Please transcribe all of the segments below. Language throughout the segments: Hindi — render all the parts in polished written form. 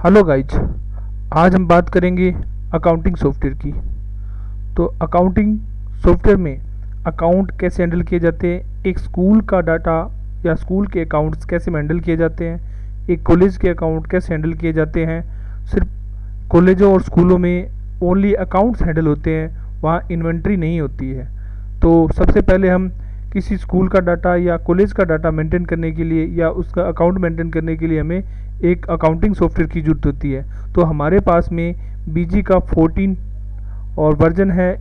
Hello guys. आज हम बात करेंगे अकाउंटिंग सॉफ्टवेयर की। तो अकाउंटिंग सॉफ्टवेयर में अकाउंट कैसे हैंडल किए जाते हैं, एक स्कूल का डाटा या स्कूल के अकाउंट्स कैसे हैंडल किए जाते हैं, एक कॉलेज के अकाउंट कैसे हैंडल किए जाते हैं। सिर्फ कॉलेजों और स्कूलों में ओनली अकाउंट्स हैंडल होते हैं, वहाँ इन्वेंट्री नहीं होती है। तो सबसे पहले हम किसी स्कूल का डाटा या कॉलेज का डाटा मेंटेन करने के लिए या उसका अकाउंट मेंटेन करने के लिए हमें एक अकाउंटिंग सॉफ्टवेयर की ज़रूरत होती है। तो हमारे पास में बीजी का 14 और वर्जन है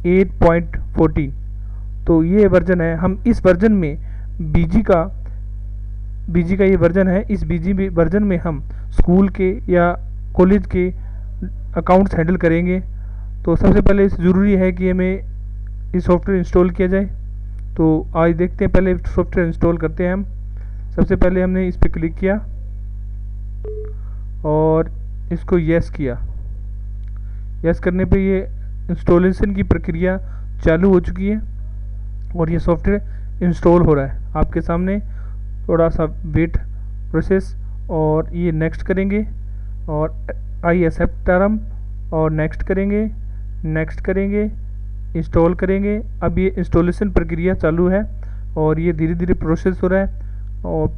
8.14। तो ये वर्जन है, हम इस वर्जन में बीजी का ये वर्जन है, इस बीजी वर्जन में हम स्कूल के या कॉलेज के अकाउंट्स हैंडल करेंगे। तो सबसे पहले ज़रूरी है कि हमें ये सॉफ्टवेयर इंस्टॉल किया जाए। तो आज देखते हैं, पहले सॉफ्टवेयर इंस्टॉल करते हैं हम। सबसे पहले हमने इस पर क्लिक किया और इसको यस किया। यस करने पे ये इंस्टॉलेशन की प्रक्रिया चालू हो चुकी है और ये सॉफ्टवेयर इंस्टॉल हो रहा है आपके सामने। थोड़ा सा वेट प्रोसेस और ये नेक्स्ट करेंगे और आई एक्सेप्ट टर्म और नेक्स्ट करेंगे, इंस्टॉल करेंगे। अब ये इंस्टॉलेशन प्रक्रिया चालू है और ये धीरे धीरे प्रोसेस हो रहा है और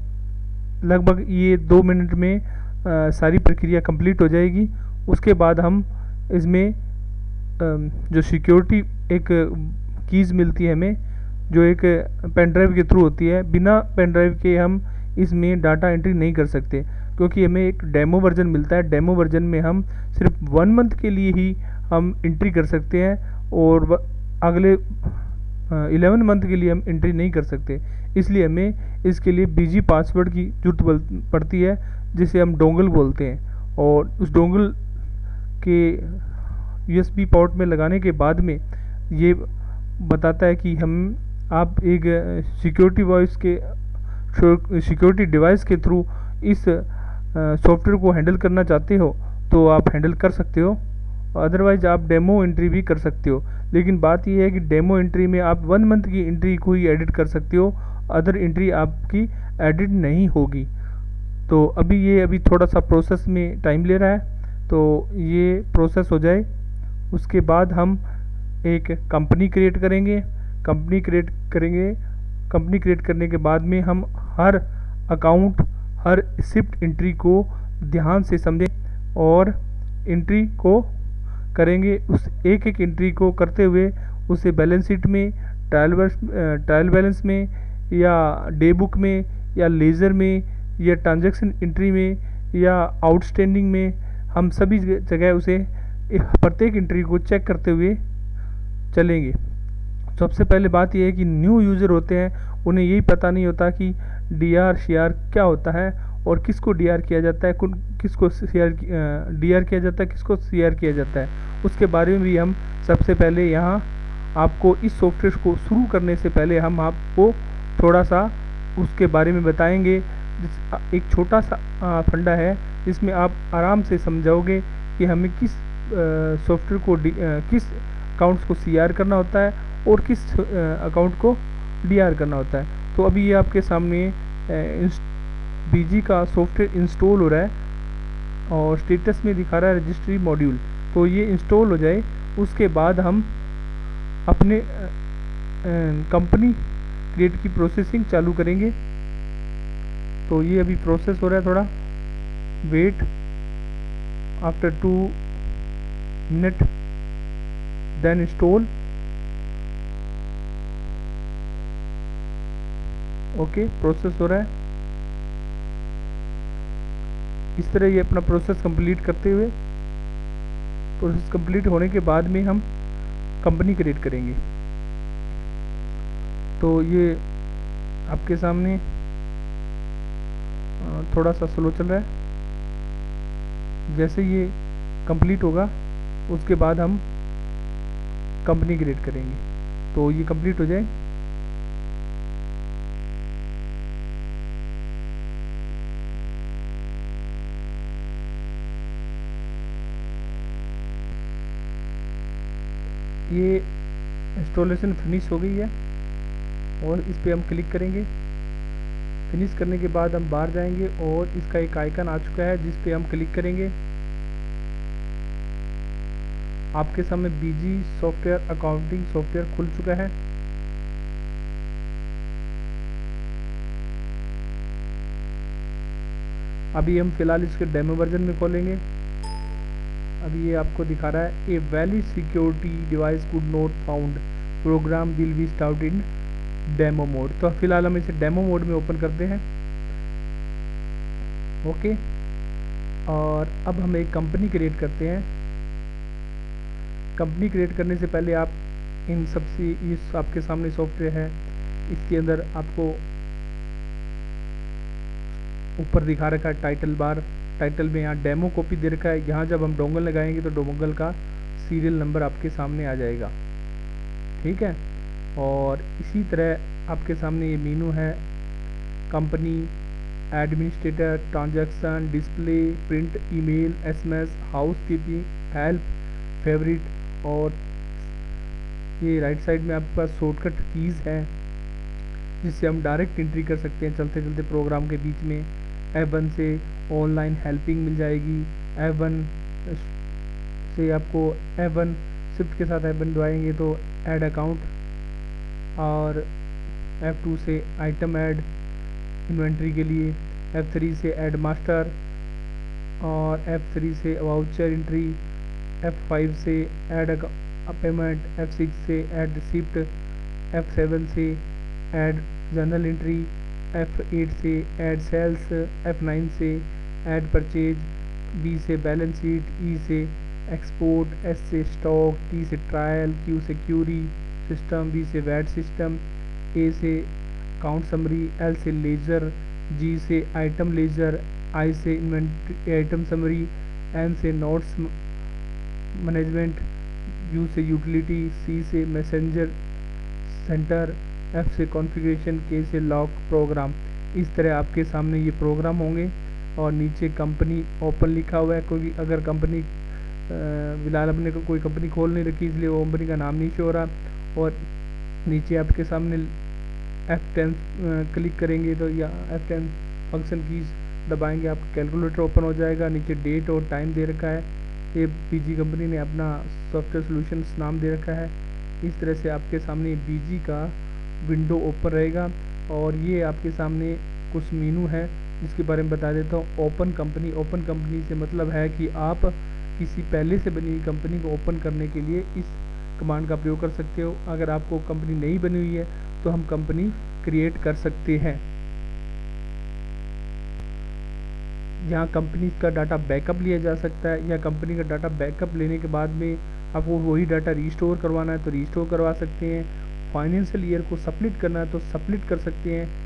लगभग ये 2 मिनट में सारी प्रक्रिया कंप्लीट हो जाएगी। उसके बाद हम इसमें जो सिक्योरिटी एक कीज़ मिलती है हमें, जो एक पेन ड्राइव के थ्रू होती है, बिना पेन ड्राइव के हम इसमें डाटा एंट्री नहीं कर सकते, क्योंकि हमें एक डेमो वर्जन मिलता है। डेमो वर्जन में हम सिर्फ 1 मंथ के लिए ही हम एंट्री कर सकते हैं और अगले 11 मंथ के लिए हम एंट्री नहीं कर सकते। इसलिए हमें इसके लिए बीजी पासवर्ड की जरूरत पड़ती है, जिसे हम डोंगल बोलते हैं। और उस डोंगल के यूएसबी पोर्ट में लगाने के बाद में ये बताता है कि आप एक सिक्योरिटी डिवाइस के थ्रू इस सॉफ्टवेयर को हैंडल करना चाहते हो तो आप हैंडल कर सकते हो, अदरवाइज आप डेमो एंट्री भी कर सकते हो। लेकिन बात यह है कि डेमो एंट्री में आप 1 मंथ की एंट्री को ही एडिट कर सकते हो, अदर एंट्री आपकी एडिट नहीं होगी। तो अभी थोड़ा सा प्रोसेस में टाइम ले रहा है, तो ये प्रोसेस हो जाए उसके बाद हम एक कंपनी क्रिएट करेंगे। कंपनी क्रिएट करने के बाद में हम हर अकाउंट, हर शिफ्ट एंट्री को ध्यान से समझें और एंट्री को करेंगे। उस एक एक एंट्री को करते हुए उसे बैलेंस शीट में, ट्रायल बैलेंस में या डे बुक में या लेज़र में या ट्रांजैक्शन एंट्री में या आउटस्टैंडिंग में, हम सभी जगह उसे प्रत्येक एंट्री को चेक करते हुए चलेंगे। सबसे पहले बात यह है कि न्यू यूज़र होते हैं, उन्हें यही पता नहीं होता कि डीआर सीआर क्या होता है और किसको डीआर किया जाता है, किसको डीआर किया जाता है, किसको सीआर किया जाता है। उसके बारे में भी हम सबसे पहले यहाँ आपको इस सॉफ्टवेयर को शुरू करने से पहले हम आपको थोड़ा सा उसके बारे में बताएंगे। एक छोटा सा फंडा है जिसमें आप आराम से समझाओगे कि हमें किस सॉफ्टवेयर को किस अकाउंट्स को सीआर करना होता है और किस अकाउंट को डीआर करना होता है। तो अभी ये आपके सामने बीजी का सॉफ्टवेयर इंस्टॉल हो रहा है और स्टेटस में दिखा रहा है रजिस्ट्री मॉड्यूल। तो ये इंस्टॉल हो जाए उसके बाद हम अपने कंपनी क्रिएट की प्रोसेसिंग चालू करेंगे। तो ये अभी प्रोसेस हो रहा है, थोड़ा wait. After 2 minute then install. Okay, process हो रहा है। इस तरह ये अपना प्रोसेस कंप्लीट करते हुए, प्रोसेस कंप्लीट होने के बाद में हम कंपनी क्रिएट करेंगे। तो ये आपके सामने थोड़ा सा स्लो चल रहा है। जैसे ये कंप्लीट होगा उसके बाद हम कंपनी क्रिएट करेंगे। तो ये कंप्लीट हो जाए ये इंस्टॉलेशन फिनिश हो गई है और इस पर हम क्लिक करेंगे। फिनिश करने के बाद हम बाहर जाएंगे और इसका एक आइकन आ चुका है जिस पे हम क्लिक करेंगे। आपके सामने बीजी सॉफ्टवेयर अकाउंटिंग सॉफ्टवेयर खुल चुका है। अभी हम फिलहाल इसके डेमो वर्जन में खोलेंगे। अभी ये आपको दिखा रहा है a valid security device could not found, program will be start in demo mode. तो फिलहाल हम इसे डेमो मोड में ओपन करते हैं। ओके, और अब हम एक कंपनी क्रिएट करते हैं। कंपनी क्रिएट करने से पहले आप इन सबसे, इस आपके सामने सॉफ्टवेयर है, इसके अंदर आपको ऊपर दिखा रखा है टाइटल बार। टाइटल में यहाँ डेमो कॉपी दे रखा है। यहाँ जब हम डोंगल लगाएंगे तो डोंगल का सीरियल नंबर आपके सामने आ जाएगा, ठीक है। और इसी तरह आपके सामने ये मेनू है, company, administrator, transaction, display, print, email, SMS, house keeping, help, favourite. और ये राइट साइड में आपके पास शॉर्टकट कीज़ है जिससे हम डायरेक्ट एंट्री कर सकते हैं चलते चलते प्रोग्राम के बीच में। F1 से ऑनलाइन हेल्पिंग मिल जाएगी। F1 से आपको F1 शिफ्ट के साथ F1 दबाएंगे तो ऐड अकाउंट, और F2 से आइटम ऐड इन्वेंट्री के लिए, F3 से ऐड मास्टर, और F3 से वाउचर एंट्री, F5 से ऐड पेमेंट, F6 से ऐड रिसिप्ट, F7 से ऐड जर्नल एंट्री, F8 से ऐड सेल्स, F9 से ऐड परचेज, B से बैलेंस शीट, E से एक्सपोर्ट, S से स्टॉक, T से ट्रायल, Q से क्यूरी सिस्टम, B से वैट सिस्टम, A से अकाउंट समरी, L से लेजर, G से आइटम लेजर, I से इन्वेंट्री आइटम समरी, M से नोट्स मैनेजमेंट, U से यूटिलिटी, C से मैसेंजर सेंटर, F से कॉन्फ़िगरेशन, K से लॉक प्रोग्राम। इस तरह आपके सामने ये प्रोग्राम होंगे। और नीचे कंपनी ओपन लिखा हुआ है, क्योंकि अगर कंपनी फिलहाल अपने को कोई कंपनी खोल नहीं रखी इसलिए वो कंपनी का नाम नहीं शो हो रहा। और नीचे आपके सामने F10 क्लिक करेंगे तो या F10 फंक्शन कीज दबाएंगे, आपका कैलकुलेटर ओपन हो जाएगा। नीचे डेट और टाइम दे रखा है, ये बीजी कंपनी ने अपना सॉफ्टवेयर सॉल्यूशंस नाम दे रखा है। इस तरह से आपके सामने बीजी का विंडो ओपन रहेगा। और ये आपके सामने कुछ मेनू है जिसके बारे में बता देता हूँ। ओपन कंपनी, ओपन कंपनी से मतलब है कि आप किसी पहले से बनी हुई कंपनी को ओपन करने के लिए इस कमांड का प्रयोग कर सकते हो। अगर आपको कंपनी नहीं बनी हुई है तो हम कंपनी क्रिएट कर सकते हैं। यहाँ कंपनी का डाटा बैकअप लिया जा सकता है, या कंपनी का डाटा बैकअप लेने के बाद में आपको वही डाटा रीस्टोर करवाना है तो रीस्टोर करवा सकते हैं। फाइनेंशियल ईयर को सब्मिट करना है तो सब्मिट कर सकते हैं।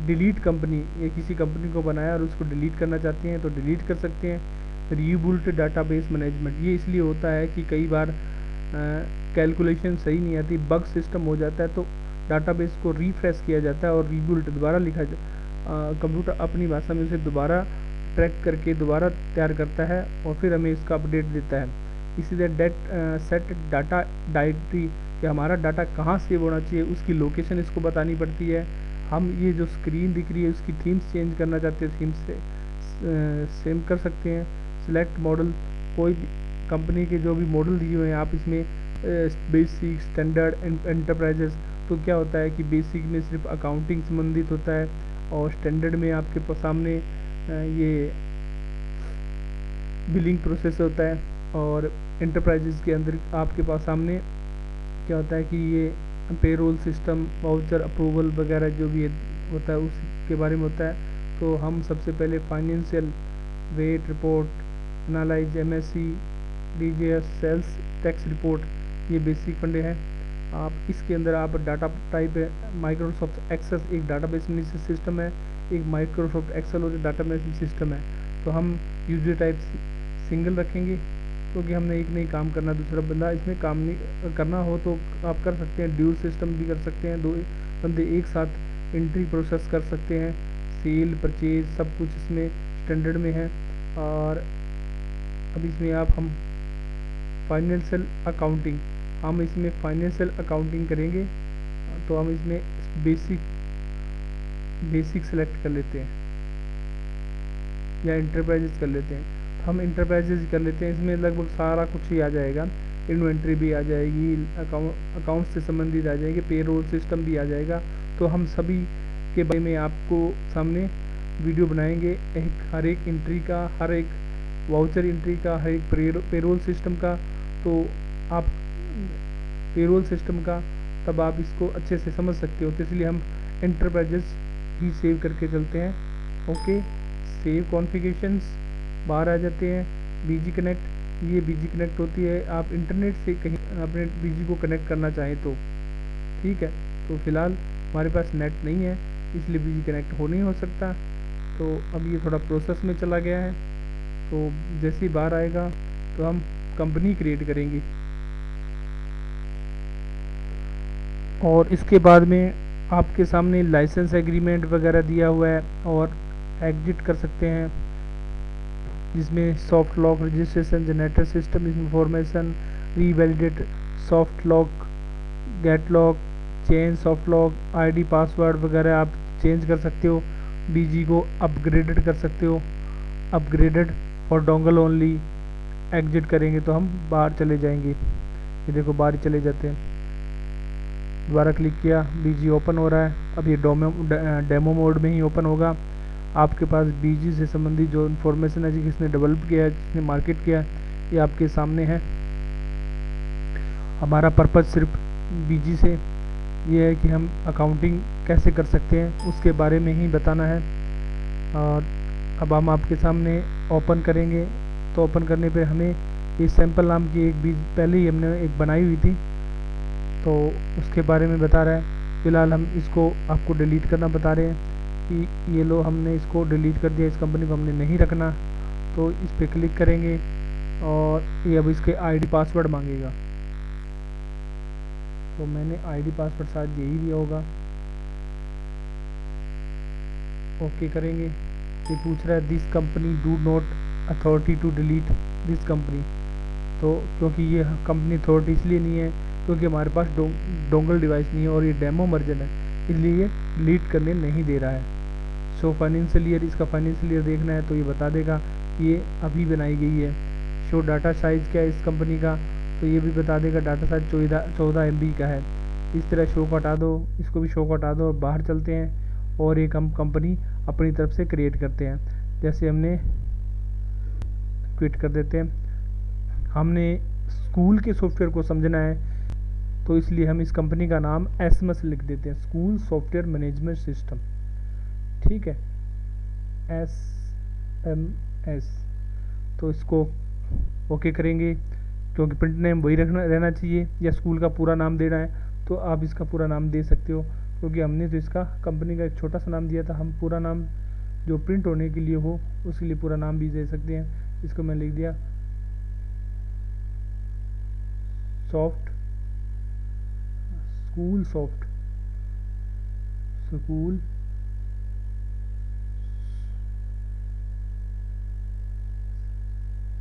डिलीट कंपनी, ये किसी कंपनी को बनाया और उसको डिलीट करना चाहते हैं तो डिलीट कर सकते हैं। रीबूट डाटाबेस मैनेजमेंट, ये इसलिए होता है कि कई बार कैलकुलेशन सही नहीं आती, बग सिस्टम हो जाता है तो डाटाबेस को रिफ्रेश किया जाता है और रीबूट दोबारा लिखा कंप्यूटर अपनी भाषा में उसे दोबारा ट्रैक करके दोबारा तैयार करता है और फिर हमें इसका अपडेट देता है। इसी तरह सेट डाटा डायरेक्टरी, कि हमारा डाटा कहाँ सेव होना चाहिए उसकी लोकेशन इसको बतानी पड़ती है। हम ये जो स्क्रीन दिख रही है उसकी थीम्स चेंज करना चाहते हैं, थीम्स से सेम कर सकते हैं। सिलेक्ट मॉडल, कोई भी कंपनी के जो भी मॉडल दिए हुए हैं आप इसमें बेसिक, स्टैंडर्ड, एंटरप्राइजेस। तो क्या होता है कि बेसिक में सिर्फ अकाउंटिंग संबंधित होता है और स्टैंडर्ड में आपके सामने ये बिलिंग प्रोसेस होता है, और एंटरप्राइजेस के अंदर आपके पास सामने क्या होता है कि ये पेरोल सिस्टम, वाउचर अप्रूवल वगैरह जो भी होता है उसके बारे में होता है। तो हम सबसे पहले financial, VAT report, analyse, MSC, DGS, sales tax report, ये बेसिक फंडे हैं। आप इसके अंदर आप डाटा टाइप है माइक्रोसॉफ्ट एक्सेस, एक डाटाबेस मैनेजमेंट सिस्टम है, एक माइक्रोसॉफ्ट एक्सेल और डाटा मैनेजमेंट सिस्टम है। तो हम यूजर टाइप सिंगल रखेंगे क्योंकि हमने एक नहीं काम करना, दूसरा बंदा इसमें काम नहीं करना हो तो आप कर सकते हैं। ड्यूल सिस्टम भी कर सकते हैं, दो बंदे एक साथ एंट्री प्रोसेस कर सकते हैं। सेल, परचेज सब कुछ इसमें स्टैंडर्ड में है। और अब इसमें हम फाइनेंशियल अकाउंटिंग, हम इसमें फाइनेंशियल अकाउंटिंग करेंगे तो हम इसमें बेसिक बेसिक सेलेक्ट कर लेते हैं या इंटरप्राइजेज कर लेते हैं। तो हम इंटरप्राइजेज कर लेते हैं, इसमें लगभग सारा कुछ ही आ जाएगा। इन्वेंट्री भी आ जाएगी, अकाउंट से संबंधित आ जाएगी, पेरोल सिस्टम भी आ जाएगा। तो हम सभी के बारे में आपको सामने वीडियो बनाएंगे, हर एक एंट्री का, हर एक वाउचर एंट्री का, हर एक पेरोल सिस्टम का। तो आप पेरोल सिस्टम का तब आप इसको अच्छे से समझ सकते हो। तो इसलिए हम इंटरप्राइजेज ही सेव करके चलते हैं। ओके, सेव कॉन्फ़िगरेशंस, बाहर आ जाते हैं। बीजी कनेक्ट, ये बीजी कनेक्ट होती है, आप इंटरनेट से कहीं अपने बीजी को कनेक्ट करना चाहें तो ठीक है। तो फिलहाल हमारे पास नेट नहीं है, इसलिए बीजी कनेक्ट हो नहीं हो सकता। तो अब ये थोड़ा प्रोसेस में चला गया है। तो जैसे ही बाहर आएगा तो हम कंपनी क्रिएट करेंगे, और इसके बाद में आपके सामने लाइसेंस एग्रीमेंट वगैरह दिया हुआ है, और एग्जिट कर सकते हैं, जिसमें soft lock registration, generator system information, revalidate soft lock, get lock, change soft lock, ID password वगैरह आप चेंज कर सकते हो। बीजी को अपग्रेडेड कर सकते हो, upgraded for dongle only. Exit करेंगे तो हम बाहर चले जाएंगे, ये देखो बाहर चले जाते हैं। दोबारा क्लिक किया, बीजी ओपन हो रहा है। अब ये डेमो मोड में ही ओपन होगा। आपके पास बीजी से संबंधित जो इन्फॉर्मेशन है, जिसने डेवलप किया है, जिसने मार्केट किया है, ये आपके सामने है। हमारा पर्पज़ सिर्फ बीजी से ये है कि हम अकाउंटिंग कैसे कर सकते हैं उसके बारे में ही बताना है। और अब हम आपके सामने ओपन करेंगे, तो ओपन करने पे हमें ये सैम्पल नाम की एक बीज पहले ही हमने एक बनाई हुई थी, तो उसके बारे में बता रहा है। फ़िलहाल हम इसको आपको डिलीट करना बता रहे हैं कि ये लो, हमने इसको डिलीट कर दिया, इस कंपनी को हमने नहीं रखना। तो इस पर क्लिक करेंगे और ये अब इसके आईडी पासवर्ड मांगेगा। तो मैंने आईडी पासवर्ड शायद यही दिया होगा। ओके करेंगे। ये पूछ रहा है this company do not authority to delete this company. तो क्योंकि ये कंपनी अथॉरिटी इसलिए नहीं है क्योंकि हमारे पास डोंगल डिवाइस नहीं है और ये डेमो वर्जन है, इसलिए ये डिलीट करने नहीं दे रहा है। शो फाइनेंशियल ईयर, इसका फाइनेंशियल ईयर देखना है तो ये बता देगा ये अभी बनाई गई है। शो डाटा साइज़ क्या है इस कंपनी का, तो ये भी बता देगा, डाटा साइज 14 MB का है। इस तरह शो को हटा दो, इसको भी शो को हटा दो और बाहर चलते हैं और एक हम कंपनी अपनी तरफ से क्रिएट करते हैं। जैसे हमने क्विट कर देते हैं। हमने स्कूल के सॉफ्टवेयर को समझना है, तो इसलिए हम इस कंपनी का नाम SMS लिख देते हैं, स्कूल सॉफ्टवेयर मैनेजमेंट सिस्टम। ठीक है, SMS। तो इसको ओके करेंगे, क्योंकि प्रिंट नेम वही रहना चाहिए, या स्कूल का पूरा नाम देना है तो आप इसका पूरा नाम दे सकते हो, क्योंकि हमने तो इसका कंपनी का एक छोटा सा नाम दिया था। हम पूरा नाम जो प्रिंट होने के लिए हो उसके लिए पूरा नाम भी दे सकते हैं। इसको मैं लिख दिया स्कूल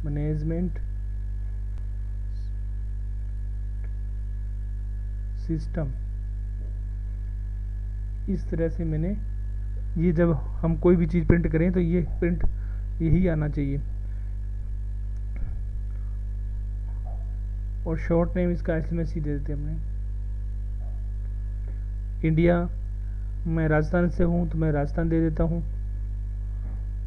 मैनेजमेंट सिस्टम। इस तरह से मैंने ये, जब हम कोई भी चीज़ प्रिंट करें तो ये प्रिंट यही आना चाहिए। और शॉर्ट नेम इसका SMS ही दे देते हमने। इंडिया, मैं राजस्थान से हूँ तो मैं राजस्थान दे देता हूँ।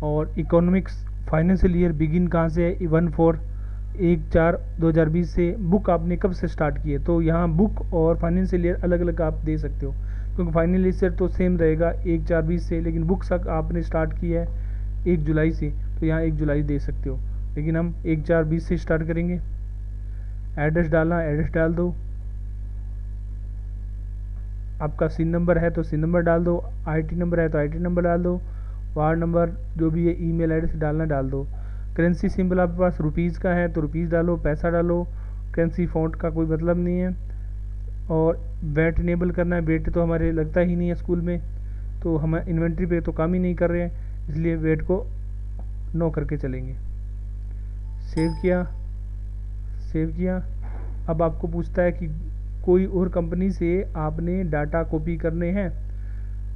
और इकोनॉमिक्स फाइनेंशियल ईयर बिगिन कहाँ से है, 1/4/2020 से। बुक आपने कब से स्टार्ट की है, तो यहाँ बुक और फाइनेंशियल ईयर अलग अलग आप दे सकते हो, क्योंकि फाइनेंशियल ईयर तो सेम रहेगा 1/4/20 से, लेकिन बुक्स आपने स्टार्ट की है 1 जुलाई से, तो यहाँ 1 जुलाई दे सकते हो, लेकिन हम 1/4/20 से स्टार्ट करेंगे। एड्रेस डालना, एड्रेस डाल दो। आपका सिन नंबर है तो सिन नंबर डाल दो, IT नंबर है तो IT नंबर डाल दो, वार्ड नंबर जो भी है, ईमेल एड्रेस डालना डाल दो। करेंसी सिंबल आपके पास रुपीज़ का है तो रुपीज़ डालो, पैसा डालो। करेंसी फ़ॉन्ट का कोई मतलब नहीं है। और वेट इनेबल करना है, वेट तो हमारे लगता ही नहीं है स्कूल में, तो हम इन्वेंट्री पे तो काम ही नहीं कर रहे हैं, इसलिए वेट को नो करके चलेंगे। सेव किया। अब आपको पूछता है कि कोई और कंपनी से आपने डाटा कॉपी करने हैं,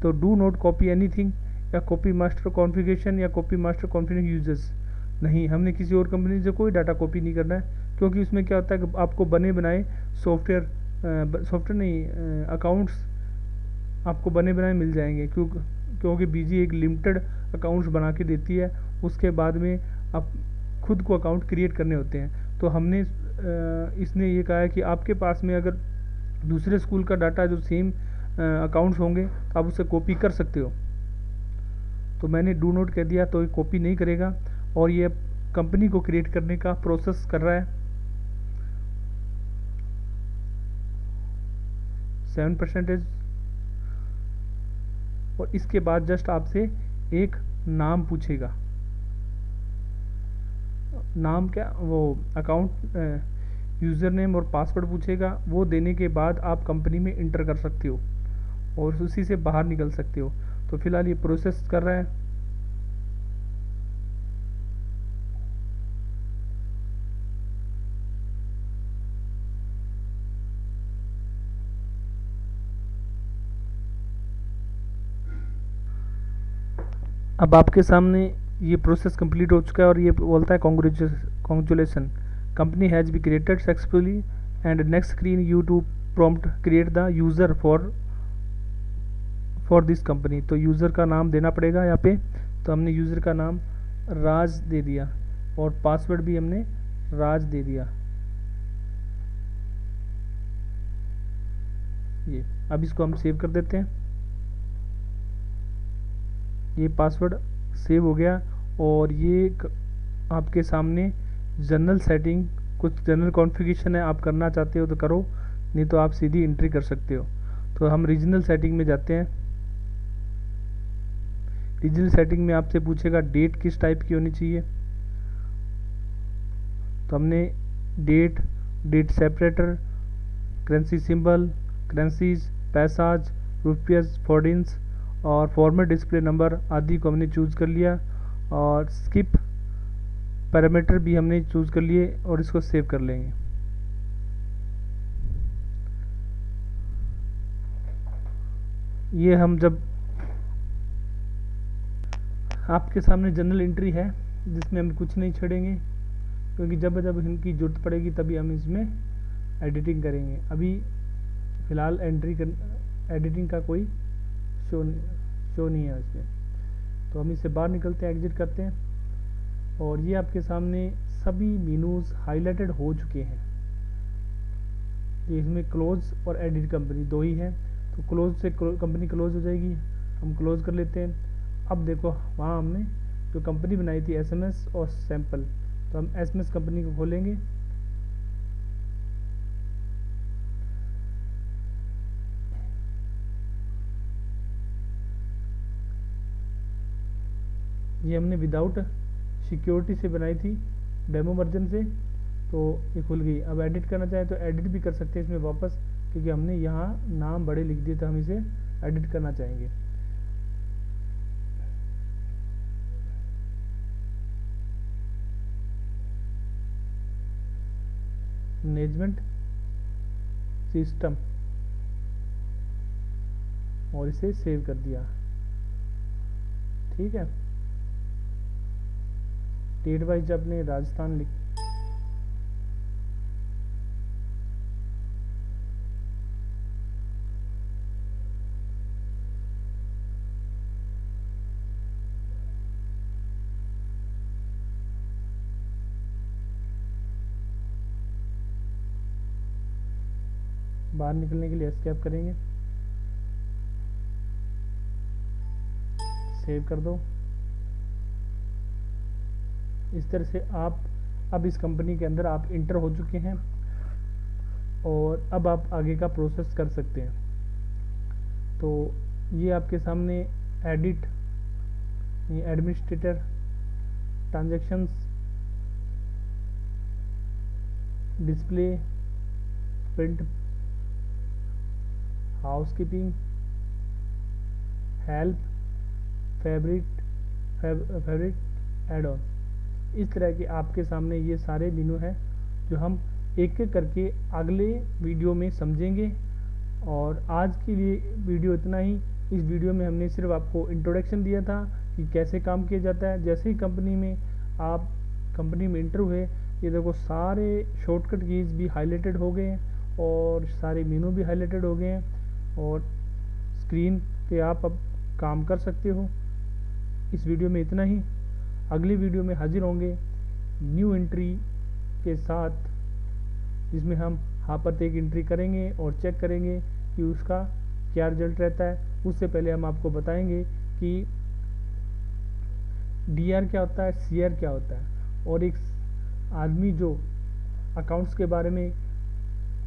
तो डू नॉट कॉपी एनीथिंग या कॉपी मास्टर कॉन्फ़िगरेशन या कॉपी मास्टर कॉन्फ़िगरेशन यूजर्स, नहीं, हमने किसी और कंपनी से कोई डाटा कॉपी नहीं करना है, क्योंकि उसमें क्या होता है कि आपको बने बनाए सॉफ्टवेयर नहीं, अकाउंट्स आपको बने बनाए मिल जाएंगे, क्योंकि बीजी एक लिमिटेड अकाउंट्स बना के देती है, उसके बाद में आप खुद को अकाउंट क्रिएट करने होते हैं। तो हमने इसने ये कहा है कि आपके पास में अगर दूसरे स्कूल का डाटा जो सेम अकाउंट्स होंगे तो आप उसे कॉपी कर सकते हो। तो मैंने डू नोट कह दिया तो ये कॉपी नहीं करेगा, और ये कंपनी को क्रिएट करने का प्रोसेस कर रहा है 7%। और इसके बाद जस्ट आपसे एक नाम पूछेगा, नाम क्या, वो अकाउंट यूज़र नेम और पासवर्ड पूछेगा, वो देने के बाद आप कंपनी में इंटर कर सकते हो और उसी से बाहर निकल सकते हो। तो फिलहाल ये प्रोसेस कर रहा है। अब आपके सामने ये प्रोसेस कंप्लीट हो चुका है और ये बोलता है congratulation, company has be created successfully and next screen you to prompt create the user for this company. तो यूज़र का नाम देना पड़ेगा यहाँ पे, तो हमने यूज़र का नाम राज दे दिया और पासवर्ड भी हमने राज दे दिया। ये अब इसको हम सेव कर देते हैं। ये पासवर्ड सेव हो गया और ये आपके सामने जनरल सेटिंग, कुछ जनरल कॉन्फ़िगरेशन है, आप करना चाहते हो तो करो, नहीं तो आप सीधी एंट्री कर सकते हो। तो हम रीजनल सेटिंग में जाते हैं। रीजनल सेटिंग में आपसे पूछेगा डेट किस टाइप की होनी चाहिए, तो हमने date separator, currency symbol, currencies, पैसाज, रुपीज, फोर्डिन्स और फॉर्मेट डिस्प्ले नंबर आदि को हमने चूज़ कर लिया, और स्किप पैरामीटर भी हमने चूज़ कर लिए और इसको सेव कर लेंगे। ये हम जब आपके सामने जनरल एंट्री है जिसमें हम कुछ नहीं छेड़ेंगे, क्योंकि जब जब इनकी जरूरत पड़ेगी तभी हम इसमें एडिटिंग करेंगे। अभी फ़िलहाल एडिटिंग का कोई शो नहीं है इसमें। तो हम इससे बाहर निकलते हैं, एग्जिट करते हैं, और ये आपके सामने सभी मेनूज हाईलाइटेड हो चुके हैं। ये इसमें क्लोज और एडिट कंपनी दो ही है, तो क्लोज से कंपनी क्लोज हो जाएगी, हम क्लोज कर लेते हैं। अब देखो वहाँ हमने जो कंपनी बनाई थी एसएमएस और सैंपल, तो हम एसएमएस कंपनी को खोलेंगे। ये हमने विदाउट सिक्योरिटी से बनाई थी डेमो वर्जन से, तो ये खुल गई। अब एडिट करना चाहे तो एडिट भी कर सकते हैं इसमें वापस, क्योंकि हमने यहाँ नाम बड़े लिख दिए, तो हम इसे एडिट करना चाहेंगे। मैनेजमेंट सिस्टम, और इसे सेव कर दिया। ठीक है, स्टेट वाइज अपने राजस्थान लिख, बाहर निकलने के लिए एस्केप करेंगे, सेव कर दो। इस तरह से आप अब इस कंपनी के अंदर आप इंटर हो चुके हैं और अब आप आगे का प्रोसेस कर सकते हैं। तो ये आपके सामने edit, administrator, transactions, display, print, housekeeping, help, favourite, add on, इस तरह के आपके सामने ये सारे मेनू हैं जो हम एक एक करके अगले वीडियो में समझेंगे। और आज के लिए वीडियो इतना ही। इस वीडियो में हमने सिर्फ आपको इंट्रोडक्शन दिया था कि कैसे काम किया जाता है। जैसे ही कंपनी में इंटरव्यू है, ये देखो सारे शॉर्टकट कीज़ भी हाईलाइटेड हो गए हैं और सारे मेनू भी हाईलाइटेड हो गए हैं और स्क्रीन पे आप अब काम कर सकते हो। इस वीडियो में इतना ही। अगली वीडियो में हाजिर होंगे न्यू एंट्री के साथ, जिसमें हम यहाँ पर एक एंट्री करेंगे और चेक करेंगे कि उसका क्या रिजल्ट रहता है। उससे पहले हम आपको बताएंगे कि डीआर क्या होता है, सीआर क्या होता है, और एक आदमी जो अकाउंट्स के बारे में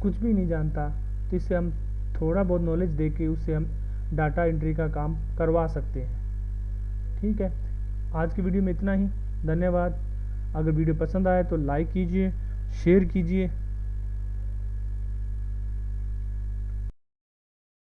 कुछ भी नहीं जानता, तो इससे हम थोड़ा बहुत नॉलेज दे के उससे हम डाटा एंट्री का काम करवा सकते हैं। ठीक है, आज की वीडियो में इतना ही। धन्यवाद। अगर वीडियो पसंद आए तो लाइक कीजिए, शेयर कीजिए